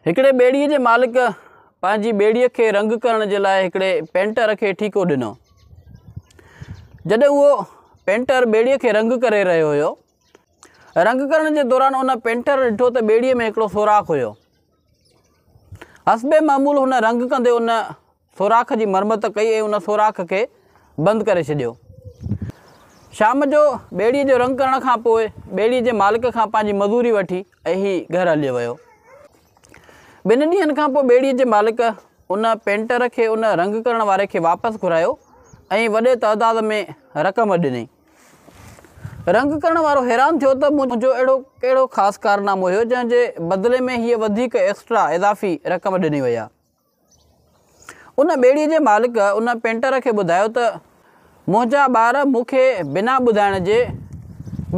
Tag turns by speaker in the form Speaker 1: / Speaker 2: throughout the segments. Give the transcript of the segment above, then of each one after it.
Speaker 1: हिकिड़े ॿेड़ीअ जे मालिक पंहिंजी ॿेड़ीअ खे रंग करण जे लाइ हिकिड़े पेंटर खे ठीको ॾिनो। जॾहिं उहो पेंटर ॿेड़ीअ खे रंग करे रहियो हुयो, रंग करण जे दौरान उन पेंटर ॾिठो त ॿेड़ीअ में हिकिड़ो सोराख़ हुयो। हस्बे मामूल हुन रंग कंदे उन सोराख़ जी मरमत कई ऐं उन सोराख़ खे बंदि करे छॾियो। शाम जो ॿेड़ीअ जो रंग करण खां पोइ ॿेड़ीअ जे मालिक खां पंहिंजी मज़ूरी वठी ऐं हीउ घरु हली वियो। ॿिनि ॾींहंनि खां पोइ ॿेड़ीअ जे मालिक उन पेंटर खे उन रंग करण वारे खे वापसि घुरायो ऐं वॾे तइदाद में रक़म ॾिनई। रंग करण वारो हैरान थियो त मुंहिंजो अहिड़ो कहिड़ो ख़ासि कारनामो हुयो जंहिंजे बदिले में हीअ वधीक एक्स्ट्रा इज़ाफ़ी रक़म ॾिनी वई आहे। उन ॿेड़ीअ जे मालिक उन पेंटर खे ॿुधायो त मुंहिंजा ॿार मूंखे बिना ॿुधाइण जे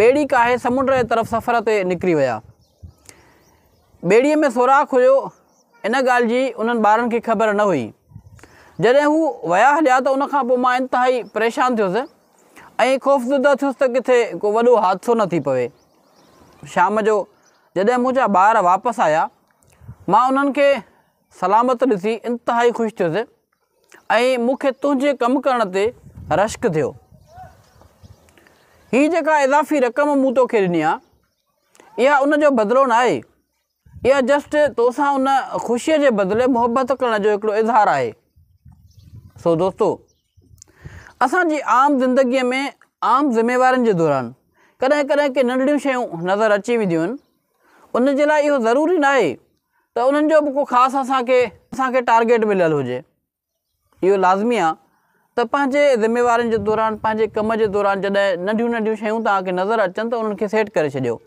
Speaker 1: ॿेड़ी काहे समुंड जे तरफ़ सफ़र ते निकिरी विया। ॿेड़ीअ में सोराख़ हुयो, इन ॻाल्हि जी उन्हनि ॿारनि खे ख़बर न हुई। जॾहिं हू विया हलिया त उन खां पोइ मां इंतिहाई परेशान थियुसि ऐं ख़ौफ़ज़दा थियुसि त किथे को वॾो हादिसो न थी पवे। शाम जो जॾहिं मुंहिंजा ॿार वापसि आया, मां उन्हनि खे सलामत ॾिसी इंतिहाई ख़ुशि थियुसि ऐं मूंखे तुंहिंजे कमु करण ते रश्क थियो। हीअ जेका इज़ाफ़ी रक़म मूं तोखे ॾिनी आहे, इहा उनजो बदिलो न आहे। इहा जस्ट तोसां उन ख़ुशीअ जे बदिले मुहबत करण जो हिकिड़ो इज़हार आहे। सो दोस्तो, असांजी आम ज़िंदगीअ में आम ज़िम्मेवारियुनि जे दौरान कॾहिं कॾहिं के नंढड़ियूं शयूं नज़र अची वेंदियूं आहिनि। उन जे लाइ इहो ज़रूरी न आहे त उन्हनि जो बि को ख़ासि असांखे टारगेट मिलियल हुजे। इहो लाज़मी आहे त पंहिंजे ज़िम्मेवारियुनि जे दौरान, पंहिंजे कम जे दौरान जॾहिं नंढियूं नंढियूं शयूं तव्हांखे नज़र अचनि त उन्हनि खे सेट करे छॾियो।